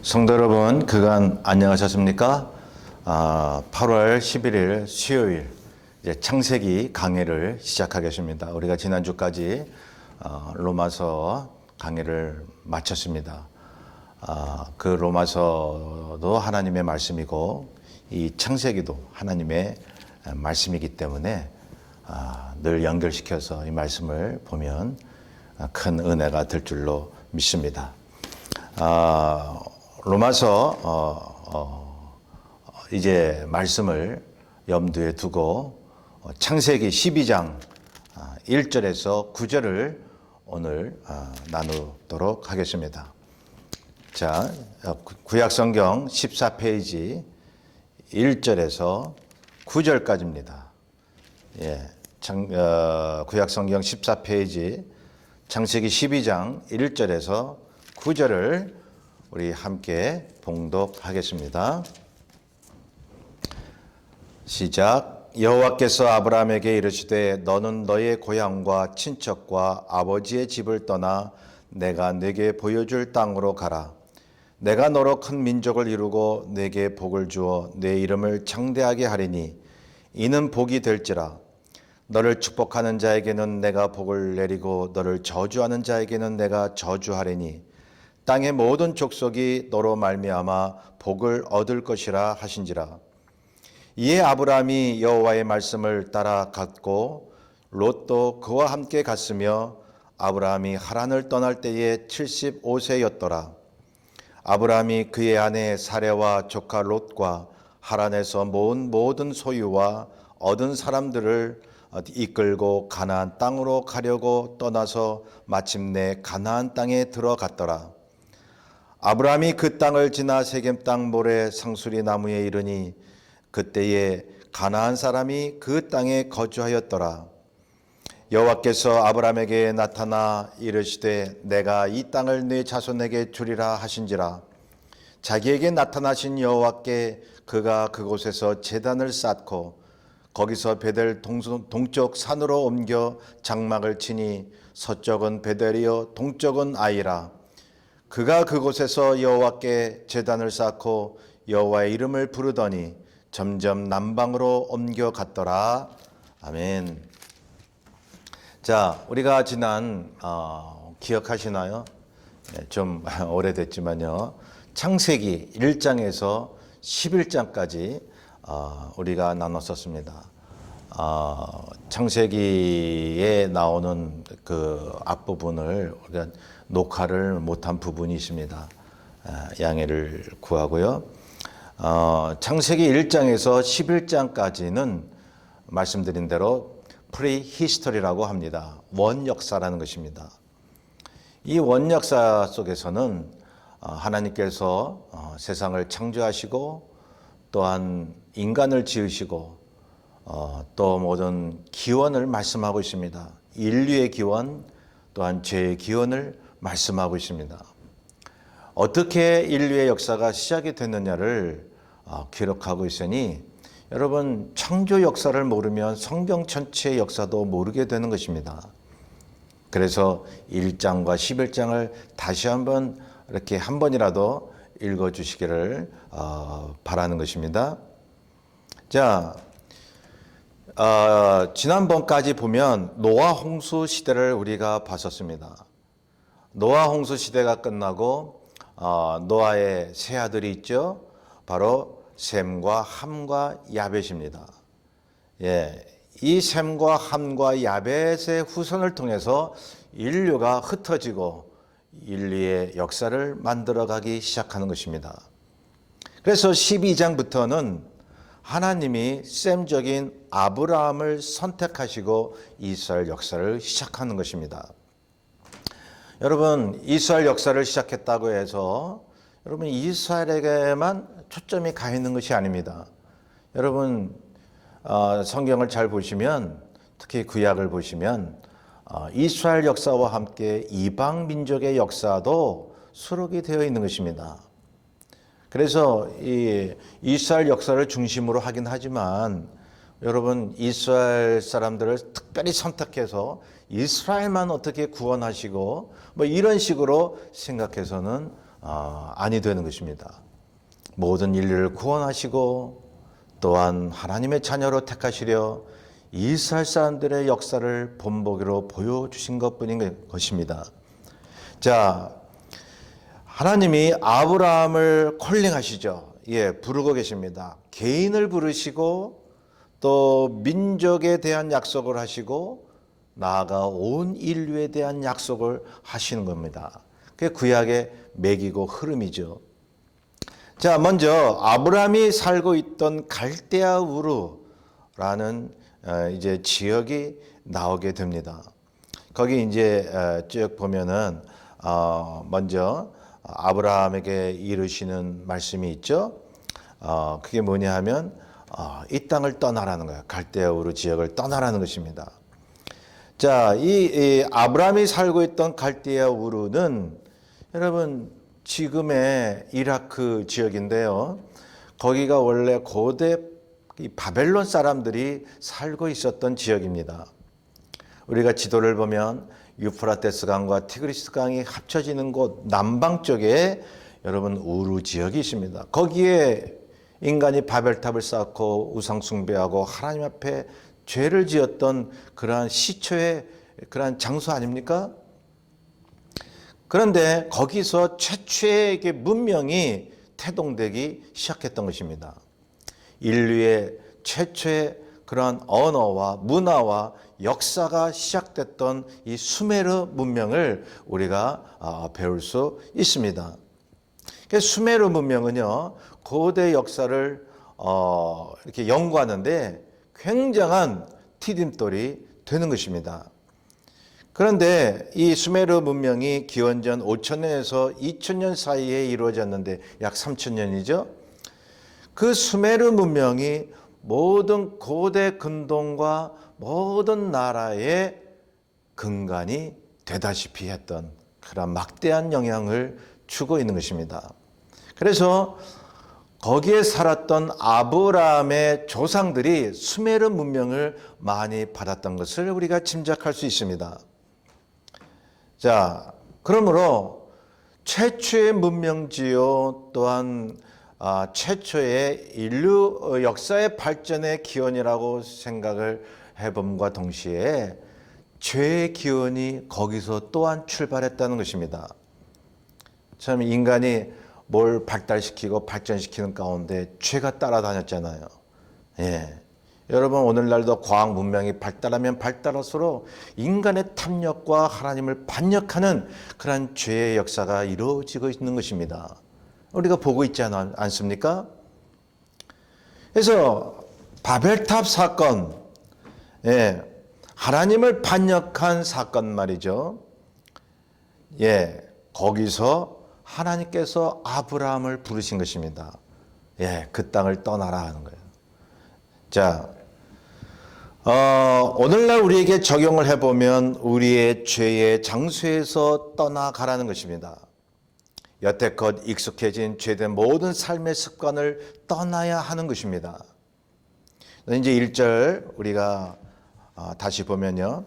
성도 여러분, 그간 안녕하셨습니까? 8월 11일 수요일 이제 창세기 강해를 시작하겠습니다. 우리가 지난주까지 로마서 강해를 마쳤습니다. 그 로마서도 하나님의 말씀이고 이 창세기도 하나님의 말씀이기 때문에 늘 연결시켜서 이 말씀을 보면 큰 은혜가 될 줄로 믿습니다. 로마서 이제 말씀을 염두에 두고 창세기 12장 1절에서 9절을 오늘 나누도록 하겠습니다. 자, 구약성경 14페이지 1절에서 9절까지입니다. 구약성경 14페이지 창세기 12장 1절에서 9절을 우리 함께 봉독하겠습니다. 시작. 여호와께서 아브라함에게 이르시되 너는 너의 고향과 친척과 아버지의 집을 떠나 내가 네게 보여줄 땅으로 가라. 내가 너로 큰 민족을 이루고 네게 복을 주어 네 이름을 창대하게 하리니 이는 복이 될지라. 너를 축복하는 자에게는 내가 복을 내리고 너를 저주하는 자에게는 내가 저주하리니 땅의 모든 족속이 너로 말미암아 복을 얻을 것이라 하신지라. 이에 아브라함이 여호와의 말씀을 따라 갔고 롯도 그와 함께 갔으며 아브라함이 하란을 떠날 때에 75세였더라. 아브라함이 그의 아내 사레와 조카 롯과 하란에서 모은 모든 소유와 얻은 사람들을 이끌고 가나안 땅으로 가려고 떠나서 마침내 가나안 땅에 들어갔더라. 아브라함이 그 땅을 지나 세겜 땅 모래 상수리 나무에 이르니 그때에 가나안 사람이 그 땅에 거주하였더라. 여호와께서 아브라함에게 나타나 이르시되 내가 이 땅을 네 자손에게 주리라 하신지라. 자기에게 나타나신 여호와께 그가 그곳에서 제단을 쌓고 거기서 베델 동쪽 산으로 옮겨 장막을 치니 서쪽은 베델이요 동쪽은 아이라. 그가 그곳에서 여호와께 제단을 쌓고 여호와의 이름을 부르더니 점점 남방으로 옮겨갔더라. 아멘. 자, 우리가 지난 기억하시나요? 좀 오래됐지만요. 창세기 1장에서 11장까지 우리가 나눴었습니다. 창세기에 나오는 그 앞부분을 우리가 녹화를 못한 부분이 있습니다. 양해를 구하고요. 창세기 1장에서 11장까지는 말씀드린 대로 프리히스토리라고 합니다. 원역사라는 것입니다. 이 원역사 속에서는 하나님께서 세상을 창조하시고 또한 인간을 지으시고 또 모든 기원을 말씀하고 있습니다. 인류의 기원 또한 죄의 기원을 말씀하고 있습니다. 어떻게 인류의 역사가 시작이 됐느냐를 기록하고 있으니 여러분 창조 역사를 모르면 성경 전체의 역사도 모르게 되는 것입니다. 그래서 1장과 11장을 다시 한번 이렇게 한 번이라도 읽어주시기를 바라는 것입니다. 자, 지난번까지 보면 노아 홍수 시대를 우리가 봤었습니다. 노아 홍수 시대가 끝나고 노아의 세 아들이 있죠. 바로 셈과 함과 야벳입니다. 이 셈과 함과 야벳의 후손을 통해서 인류가 흩어지고 인류의 역사를 만들어가기 시작하는 것입니다. 그래서 12장부터는 하나님이 셈적인 아브라함을 선택하시고 이스라엘 역사를 시작하는 것입니다. 여러분, 이스라엘 역사를 시작했다고 해서 여러분 이스라엘에게만 초점이 가 있는 것이 아닙니다. 여러분 성경을 잘 보시면 특히 구약을 보시면 이스라엘 역사와 함께 이방 민족의 역사도 수록이 되어 있는 것입니다. 그래서 이 이스라엘 역사를 중심으로 하긴 하지만 여러분 이스라엘 사람들을 특별히 선택해서 이스라엘만 어떻게 구원하시고 뭐 이런 식으로 생각해서는 아니 되는 것입니다. 모든 인류를 구원하시고 또한 하나님의 자녀로 택하시려 이스라엘 사람들의 역사를 본보기로 보여주신 것뿐인 것입니다. 자, 하나님이 아브라함을 콜링하시죠. 부르고 계십니다. 개인을 부르시고 또 민족에 대한 약속을 하시고 나아가 온 인류에 대한 약속을 하시는 겁니다. 그게 구약의 맥이고 흐름이죠. 자, 먼저 아브라함이 살고 있던 갈대아 우르라는 이제 지역이 나오게 됩니다. 거기 이제 쭉 보면은 먼저 아브라함에게 이르시는 말씀이 있죠. 그게 뭐냐 하면 이 땅을 떠나라는 거예요. 갈대아 우르 지역을 떠나라는 것입니다. 자, 이 아브라함이 살고 있던 갈대아 우르는 여러분 지금의 이라크 지역인데요. 거기가 원래 고대 바벨론 사람들이 살고 있었던 지역입니다. 우리가 지도를 보면 유프라테스 강과 티그리스 강이 합쳐지는 곳 남방 쪽에 여러분 우르 지역이 있습니다. 거기에 인간이 바벨탑을 쌓고 우상 숭배하고 하나님 앞에 죄를 지었던 그러한 시초의 그러한 장소 아닙니까? 그런데 거기서 최초의 문명이 태동되기 시작했던 것입니다. 인류의 최초의 그러한 언어와 문화와 역사가 시작됐던 이 수메르 문명을 우리가 배울 수 있습니다. 수메르 문명은요, 고대 역사를 이렇게 연구하는데 굉장한 디딤돌이 되는 것입니다. 그런데 이 수메르 문명이 기원전 5,000년에서 2,000년 사이에 이루어졌는데 약 3,000년이죠. 그 수메르 문명이 모든 고대 근동과 모든 나라의 근간이 되다시피 했던 그런 막대한 영향을 주고 있는 것입니다. 그래서 거기에 살았던 아브라함의 조상들이 수메르 문명을 많이 받았던 것을 우리가 짐작할 수 있습니다. 자, 그러므로 최초의 문명지요 또한 최초의 인류 역사의 발전의 기원이라고 생각을 해봄과 동시에 죄의 기원이 거기서 또한 출발했다는 것입니다. 참 인간이 뭘 발달시키고 발전시키는 가운데 죄가 따라다녔잖아요. 여러분 오늘날도 과학 문명이 발달하면 발달할수록 인간의 탐욕과 하나님을 반역하는 그런 죄의 역사가 이루어지고 있는 것입니다. 우리가 보고 있지 않습니까? 그래서 바벨탑 사건, 하나님을 반역한 사건 말이죠. 거기서 하나님께서 아브라함을 부르신 것입니다. 그 땅을 떠나라 하는 거예요. 자, 오늘날 우리에게 적용을 해보면 우리의 죄의 장소에서 떠나가라는 것입니다. 여태껏 익숙해진 죄된 모든 삶의 습관을 떠나야 하는 것입니다. 이제 1절 우리가 다시 보면요.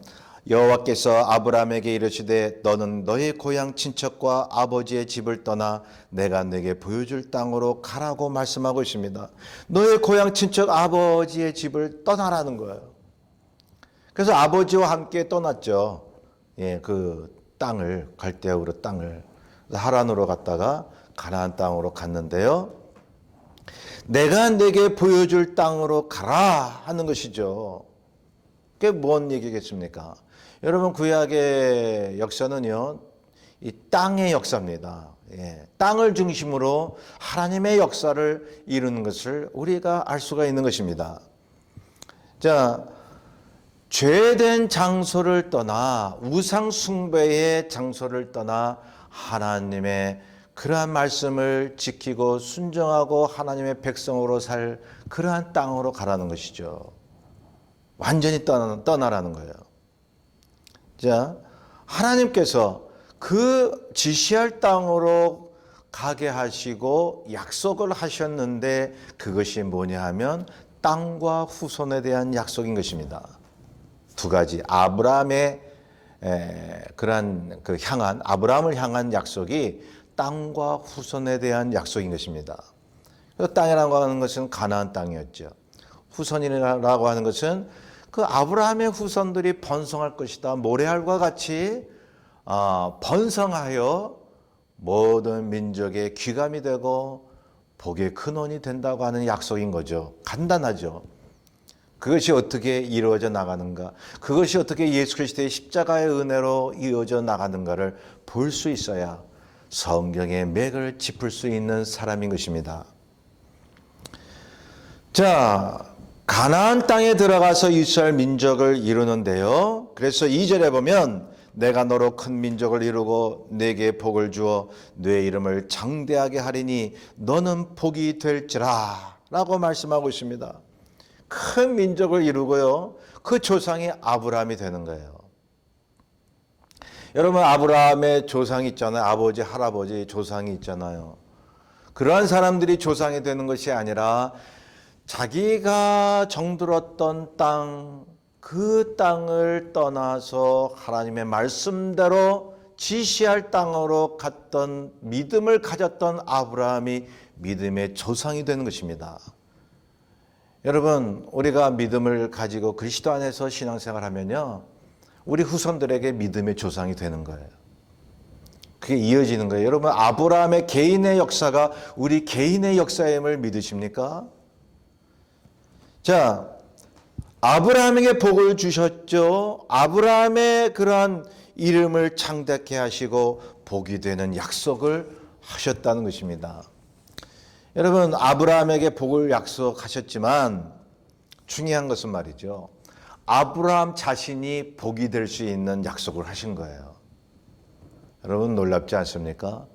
여호와께서 아브라함에게 이르시되 너는 너의 고향 친척과 아버지의 집을 떠나 내가 네게 보여줄 땅으로 가라고 말씀하고 있습니다. 너의 고향 친척 아버지의 집을 떠나라는 거예요. 그래서 아버지와 함께 떠났죠. 그 땅을 갈대아 우르 땅을 하란으로 갔다가 가나안 땅으로 갔는데요. 내가 네게 보여줄 땅으로 가라 하는 것이죠. 그게 뭔 얘기겠습니까? 여러분 구약의 역사는요, 이 땅의 역사입니다. 땅을 중심으로 하나님의 역사를 이루는 것을 우리가 알 수가 있는 것입니다. 자, 죄된 장소를 떠나 우상 숭배의 장소를 떠나 하나님의 그러한 말씀을 지키고 순종하고 하나님의 백성으로 살 그러한 땅으로 가라는 것이죠. 완전히 떠나라는 거예요. 자, 하나님께서 그 지시할 땅으로 가게 하시고 약속을 하셨는데 그것이 뭐냐 하면 땅과 후손에 대한 약속인 것입니다. 두 가지 아브라함의 그러한 아브라함을 향한 약속이 땅과 후손에 대한 약속인 것입니다. 땅이라고 하는 것은 가나안 땅이었죠. 후손이라고 하는 것은 그 아브라함의 후손들이 번성할 것이다. 모래알과 같이 번성하여 모든 민족의 귀감이 되고 복의 근원이 된다고 하는 약속인 거죠. 간단하죠. 그것이 어떻게 이루어져 나가는가, 그것이 어떻게 예수 그리스도의 십자가의 은혜로 이루어져 나가는가를 볼 수 있어야 성경의 맥을 짚을 수 있는 사람인 것입니다. 자, 가나안 땅에 들어가서 이스라엘 민족을 이루는데요. 그래서 2절에 보면 내가 너로 큰 민족을 이루고 내게 복을 주어 내 이름을 장대하게 하리니 너는 복이 될지라 라고 말씀하고 있습니다. 큰 민족을 이루고요. 그 조상이 아브라함이 되는 거예요. 여러분, 아브라함의 조상이 있잖아요. 아버지, 할아버지 조상이 있잖아요. 그러한 사람들이 조상이 되는 것이 아니라 자기가 정들었던 땅, 그 땅을 떠나서 하나님의 말씀대로 지시할 땅으로 갔던, 믿음을 가졌던 아브라함이 믿음의 조상이 되는 것입니다. 여러분, 우리가 믿음을 가지고 그리스도 안에서 신앙생활하면요, 우리 후손들에게 믿음의 조상이 되는 거예요. 그게 이어지는 거예요. 여러분, 아브라함의 개인의 역사가 우리 개인의 역사임을 믿으십니까? 자, 아브라함에게 복을 주셨죠. 아브라함의 그러한 이름을 창대케 하시고 복이 되는 약속을 하셨다는 것입니다. 여러분, 아브라함에게 복을 약속하셨지만 중요한 것은 말이죠, 아브라함 자신이 복이 될 수 있는 약속을 하신 거예요. 여러분, 놀랍지 않습니까?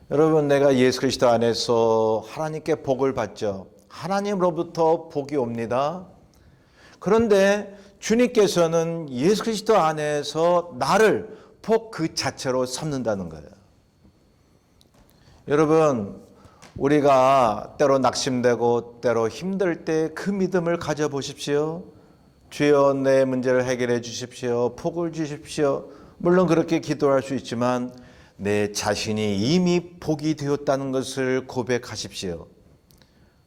여러분, 내가 예수 그리스도 안에서 하나님께 복을 받죠. 하나님으로부터 복이 옵니다. 그런데 주님께서는 예수 그리스도 안에서 나를 복 그 자체로 삼는다는 거예요. 여러분, 우리가 때로 낙심되고 때로 힘들 때 그 믿음을 가져보십시오. 주여, 내 문제를 해결해 주십시오. 복을 주십시오. 물론 그렇게 기도할 수 있지만 내 자신이 이미 복이 되었다는 것을 고백하십시오.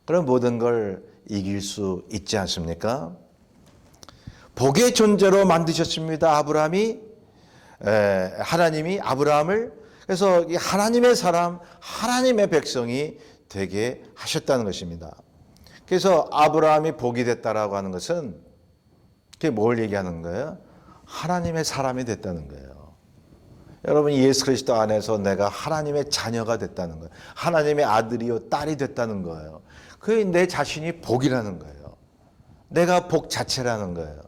그럼 모든 걸 이길 수 있지 않습니까? 복의 존재로 만드셨습니다. 하나님이 아브라함을. 그래서 하나님의 사람, 하나님의 백성이 되게 하셨다는 것입니다. 그래서 아브라함이 복이 됐다라고 하는 것은 그게 뭘 얘기하는 거예요? 하나님의 사람이 됐다는 거예요. 여러분, 예수 그리스도 안에서 내가 하나님의 자녀가 됐다는 거예요. 하나님의 아들이요 딸이 됐다는 거예요. 그게 내 자신이 복이라는 거예요. 내가 복 자체라는 거예요.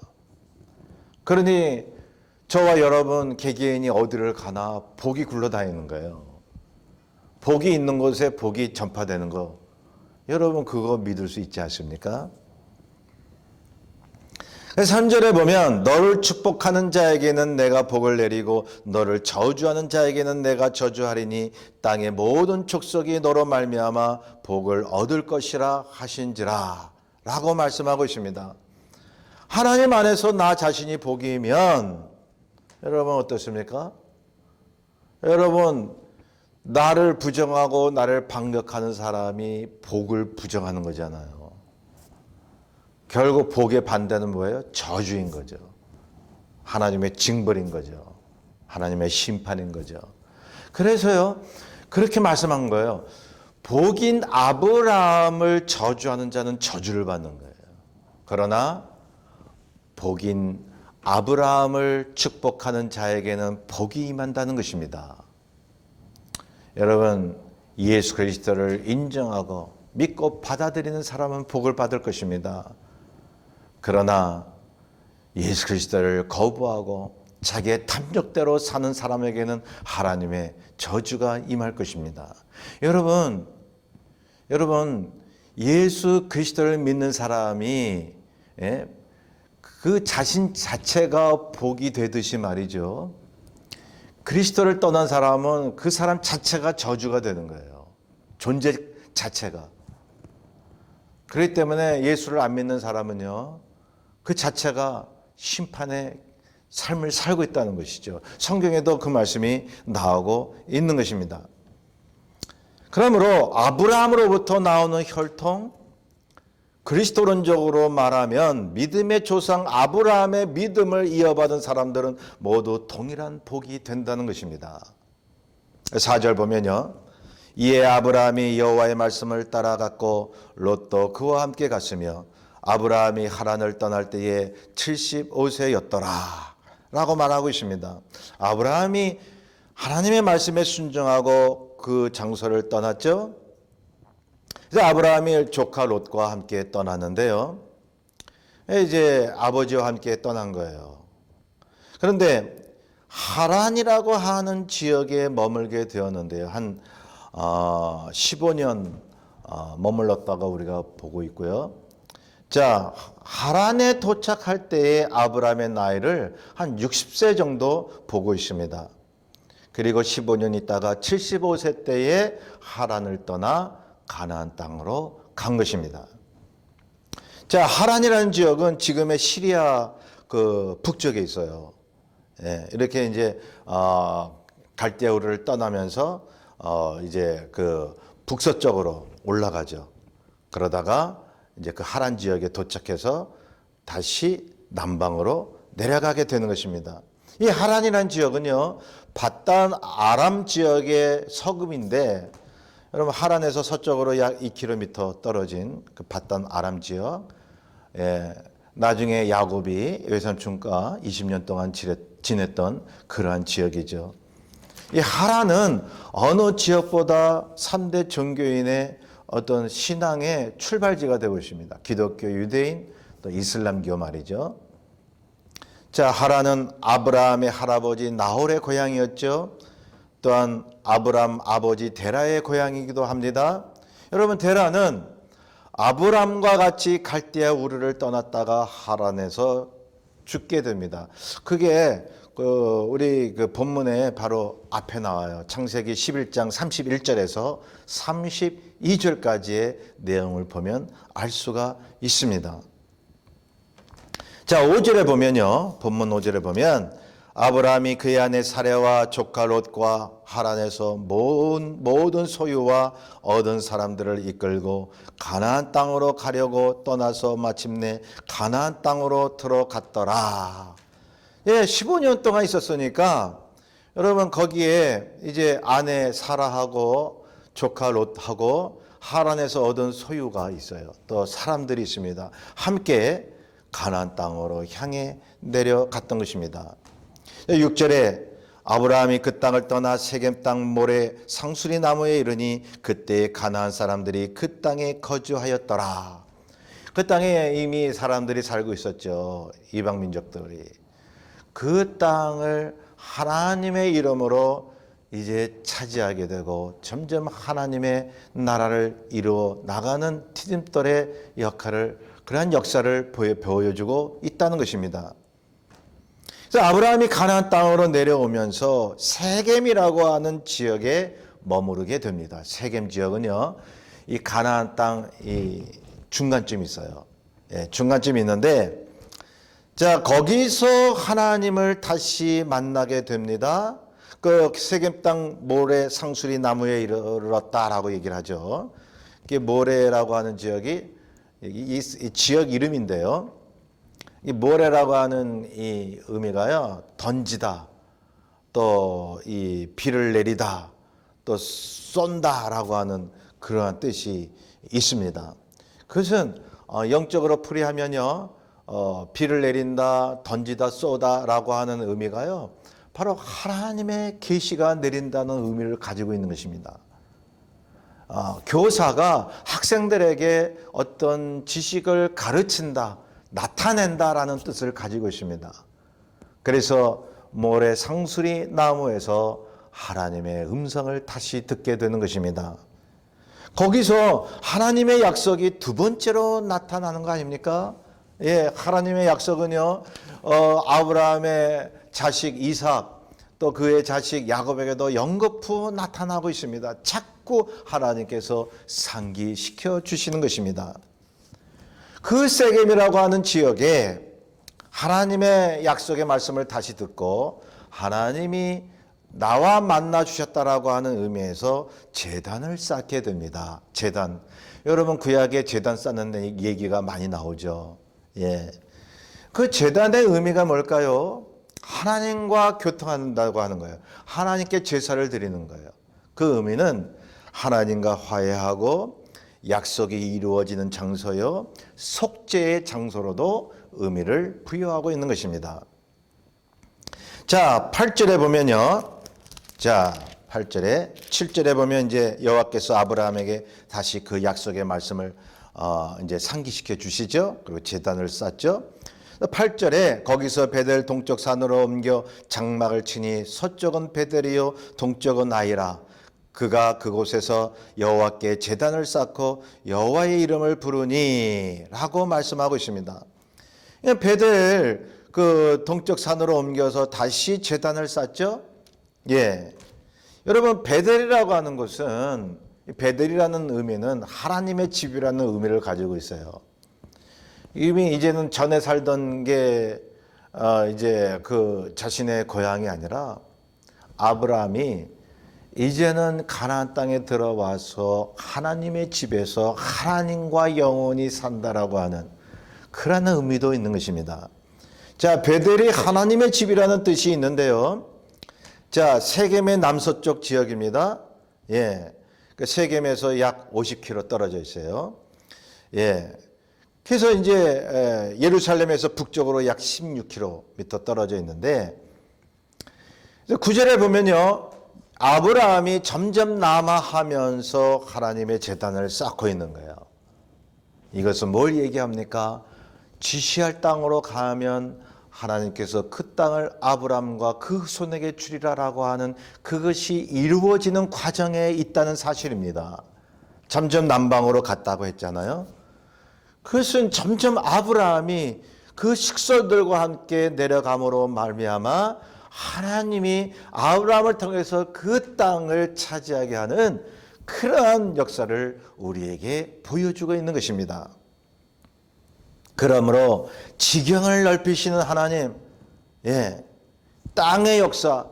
그러니 저와 여러분 개개인이 어디를 가나 복이 굴러다니는 거예요. 복이 있는 곳에 복이 전파되는 거, 여러분 그거 믿을 수 있지 않습니까? 3절에 보면 너를 축복하는 자에게는 내가 복을 내리고 너를 저주하는 자에게는 내가 저주하리니 땅의 모든 족속이 너로 말미암아 복을 얻을 것이라 하신지라 라고 말씀하고 있습니다. 하나님 안에서 나 자신이 복이면 여러분 어떻습니까? 여러분, 나를 부정하고 나를 반격하는 사람이 복을 부정하는 거잖아요. 결국 복의 반대는 뭐예요? 저주인 거죠. 하나님의 징벌인 거죠. 하나님의 심판인 거죠. 그래서요, 그렇게 말씀한 거예요. 복인 아브라함을 저주하는 자는 저주를 받는 거예요. 그러나 복인 아브라함을 축복하는 자에게는 복이 임한다는 것입니다. 여러분, 예수 그리스도를 인정하고 믿고 받아들이는 사람은 복을 받을 것입니다. 그러나 예수 그리스도를 거부하고 자기의 탐욕대로 사는 사람에게는 하나님의 저주가 임할 것입니다. 여러분, 예수 그리스도를 믿는 사람이 그 자신 자체가 복이 되듯이 말이죠. 그리스도를 떠난 사람은 그 사람 자체가 저주가 되는 거예요. 존재 자체가. 그렇기 때문에 예수를 안 믿는 사람은요, 그 자체가 심판의 삶을 살고 있다는 것이죠. 성경에도 그 말씀이 나오고 있는 것입니다. 그러므로 아브라함으로부터 나오는 혈통, 그리스도론적으로 말하면 믿음의 조상 아브라함의 믿음을 이어받은 사람들은 모두 동일한 복이 된다는 것입니다. 4절 보면요. 이에 아브라함이 여호와의 말씀을 따라갔고 롯도 그와 함께 갔으며 아브라함이 하란을 떠날 때에 75세였더라 라고 말하고 있습니다. 아브라함이 하나님의 말씀에 순종하고 그 장소를 떠났죠. 그래서 아브라함이 조카 롯과 함께 떠났는데요. 이제 아버지와 함께 떠난 거예요. 그런데 하란이라고 하는 지역에 머물게 되었는데요. 한 15년 머물렀다가 우리가 보고 있고요. 자, 하란에 도착할 때의 아브라함의 나이를 한 60세 정도 보고 있습니다. 그리고 15년 있다가 75세 때에 하란을 떠나 가나안 땅으로 간 것입니다. 자, 하란이라는 지역은 지금의 시리아 그 북쪽에 있어요. 예, 이렇게 이제 갈대우를 떠나면서 이제 그 북서쪽으로 올라가죠. 그러다가 이제 그 하란 지역에 도착해서 다시 남방으로 내려가게 되는 것입니다. 이 하란이라는 지역은요, 밧단 아람 지역의 서금인데, 여러분 하란에서 서쪽으로 약 2km 떨어진 그 밧단 아람 지역, 나중에 야곱이 외삼촌과 20년 동안 지냈던 그러한 지역이죠. 이 하란은 어느 지역보다 3대 종교인의 어떤 신앙의 출발지가 되고 있습니다. 기독교, 유대인, 또 이슬람교 말이죠. 자, 하란은 아브라함의 할아버지 나홀의 고향이었죠. 또한 아브라함 아버지 데라의 고향이기도 합니다. 여러분, 데라는 아브라함과 같이 갈대아 우르를 떠났다가 하란에서 죽게 됩니다. 그게 우리 그 본문에 바로 앞에 나와요. 창세기 11장 31절에서 32절까지의 내용을 보면 알 수가 있습니다. 자, 5절에 보면요. 본문 5절에 보면 아브라함이 그의 아내 사레와 조카 롯과 하란에서 모든 소유와 얻은 사람들을 이끌고 가나안 땅으로 가려고 떠나서 마침내 가나안 땅으로 들어갔더라. 예, 15년 동안 있었으니까 여러분 거기에 이제 아내 사라하고 조카 롯하고 하란에서 얻은 소유가 있어요. 또 사람들이 있습니다. 함께 가나안 땅으로 향해 내려갔던 것입니다. 6절에 아브라함이 그 땅을 떠나 세겜 땅 모래 상수리 나무에 이르니 그때 가나안 사람들이 그 땅에 거주하였더라. 그 땅에 이미 사람들이 살고 있었죠. 이방 민족들이. 그 땅을 하나님의 이름으로 이제 차지하게 되고 점점 하나님의 나라를 이루어 나가는 디딤돌의 역할을, 그러한 역사를 보여주고 있다는 것입니다. 그래서 아브라함이 가나안 땅으로 내려오면서 세겜이라고 하는 지역에 머무르게 됩니다. 세겜 지역은요, 이 가나안 땅 이 중간쯤 있어요. 예, 중간쯤 있는데, 자, 거기서 하나님을 다시 만나게 됩니다. 그 세겜 땅 모래 상수리 나무에 이르렀다라고 얘기를 하죠. 이게 모래라고 하는 지역이 이 지역 이름인데요. 이 모래라고 하는 이 의미가요, 던지다, 또 이 비를 내리다, 또 쏜다라고 하는 그러한 뜻이 있습니다. 그것은 영적으로 풀이하면요, 비를 내린다, 던지다, 쏘다라고 하는 의미가요, 바로 하나님의 계시가 내린다는 의미를 가지고 있는 것입니다. 교사가 학생들에게 어떤 지식을 가르친다, 나타낸다라는 뜻을 가지고 있습니다. 그래서 모래 상수리 나무에서 하나님의 음성을 다시 듣게 되는 것입니다. 거기서 하나님의 약속이 두 번째로 나타나는 거 아닙니까? 예, 하나님의 약속은요, 아브라함의 자식 이삭, 또 그의 자식 야곱에게도 연거푸 나타나고 있습니다. 자꾸 하나님께서 상기시켜 주시는 것입니다. 그 세겜이라고 하는 지역에 하나님의 약속의 말씀을 다시 듣고 하나님이 나와 만나 주셨다라고 하는 의미에서 제단을 쌓게 됩니다. 제단. 여러분 구약에 제단 쌓는 얘기가 많이 나오죠. 예. 그 제단의 의미가 뭘까요? 하나님과 교통한다고 하는 거예요. 하나님께 제사를 드리는 거예요. 그 의미는 하나님과 화해하고 약속이 이루어지는 장소요, 속죄의 장소로도 의미를 부여하고 있는 것입니다. 자, 8절에 보면요. 자, 8절에 7절에 보면 이제 여호와께서 아브라함에게 다시 그 약속의 말씀을 이제 상기시켜 주시죠. 그리고 제단을 쌓죠. 8절에 거기서 베델 동쪽 산으로 옮겨 장막을 치니 서쪽은 베델이요 동쪽은 아이라. 그가 그곳에서 여호와께 제단을 쌓고 여호와의 이름을 부르니 라고 말씀하고 있습니다. 베델 그 동쪽 산으로 옮겨서 다시 제단을 쌓죠. 예, 여러분 베델이라고 하는 것은 베델이라는 의미는 하나님의 집이라는 의미를 가지고 있어요. 이미 이제는 전에 살던 게 이제 그 자신의 고향이 아니라 아브라함이 이제는 가나안 땅에 들어와서 하나님의 집에서 하나님과 영원히 산다라고 하는 그런 의미도 있는 것입니다. 자, 베델이 하나님의 집이라는 뜻이 있는데요. 자, 세겜의 남서쪽 지역입니다. 예, 그 세겜에서 약 50km 떨어져 있어요. 예, 그래서 이제 예루살렘에서 북쪽으로 약 16km 떨어져 있는데 9절에 보면요. 아브라함이 점점 남아하면서 하나님의 제단을 쌓고 있는 거예요. 이것은 뭘 얘기합니까? 지시할 땅으로 가면 하나님께서 그 땅을 아브라함과 그 손에게 주리라라고 하는 그것이 이루어지는 과정에 있다는 사실입니다. 점점 남방으로 갔다고 했잖아요. 그것은 점점 아브라함이 그 식솔들과 함께 내려감으로 말미암아 하나님이 아브라함을 통해서 그 땅을 차지하게 하는 그러한 역사를 우리에게 보여주고 있는 것입니다. 그러므로 지경을 넓히시는 하나님, 예, 땅의 역사,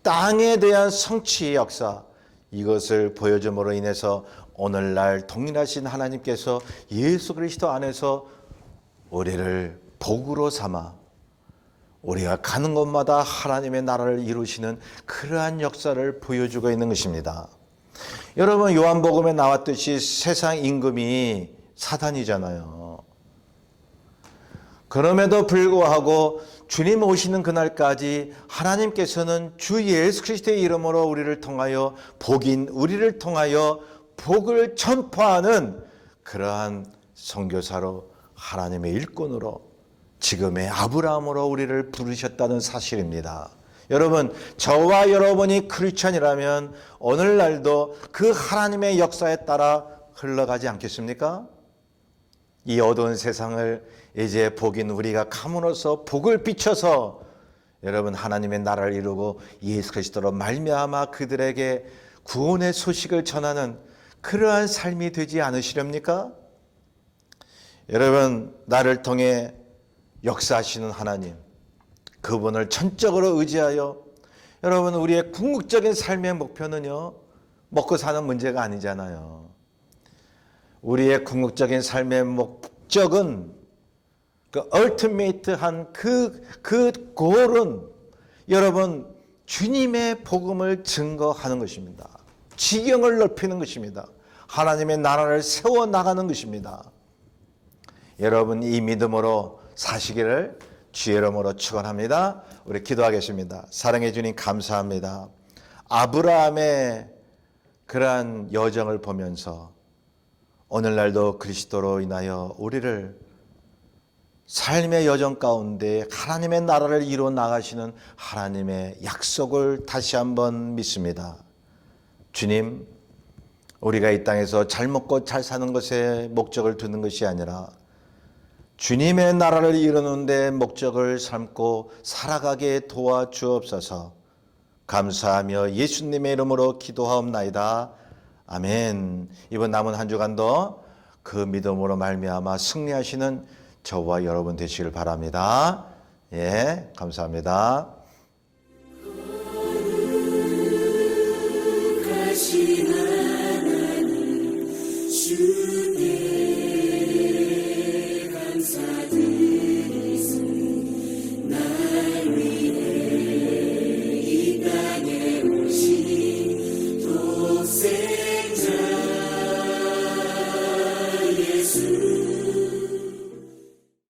땅에 대한 성취의 역사, 이것을 보여줌으로 인해서 오늘날 동일하신 하나님께서 예수 그리스도 안에서 우리를 복으로 삼아 우리가 가는 곳마다 하나님의 나라를 이루시는 그러한 역사를 보여주고 있는 것입니다. 여러분 요한복음에 나왔듯이 세상 임금이 사단이잖아요. 그럼에도 불구하고 주님 오시는 그날까지 하나님께서는 주 예수 그리스도의 이름으로 우리를 통하여 복인 우리를 통하여 복을 전파하는 그러한 선교사로 하나님의 일꾼으로 지금의 아브라함으로 우리를 부르셨다는 사실입니다. 여러분 저와 여러분이 크리스천이라면 오늘날도 그 하나님의 역사에 따라 흘러가지 않겠습니까? 이 어두운 세상을 이제 복인 우리가 감으로써 복을 비춰서 여러분 하나님의 나라를 이루고 예수 그리스도로 말미암아 그들에게 구원의 소식을 전하는 그러한 삶이 되지 않으시렵니까? 여러분 나를 통해 역사하시는 하나님 그분을 전적으로 의지하여 여러분 우리의 궁극적인 삶의 목표는요 먹고 사는 문제가 아니잖아요. 우리의 궁극적인 삶의 목적은 그 얼티메이트한 그 골은 여러분 주님의 복음을 증거하는 것입니다. 지경을 넓히는 것입니다. 하나님의 나라를 세워나가는 것입니다. 여러분 이 믿음으로 사시기를 주의 이름으로 축원합니다. 우리 기도하겠습니다. 사랑해 주님 감사합니다. 아브라함의 그러한 여정을 보면서 오늘날도 그리스도로 인하여 우리를 삶의 여정 가운데 하나님의 나라를 이루어 나가시는 하나님의 약속을 다시 한번 믿습니다. 주님, 우리가 이 땅에서 잘 먹고 잘 사는 것에 목적을 두는 것이 아니라 주님의 나라를 이루는 데 목적을 삼고 살아가게 도와주옵소서. 감사하며 예수님의 이름으로 기도하옵나이다. 아멘. 이번 남은 한 주간도 그 믿음으로 말미암아 승리하시는 저와 여러분 되시길 바랍니다. 예, 감사합니다.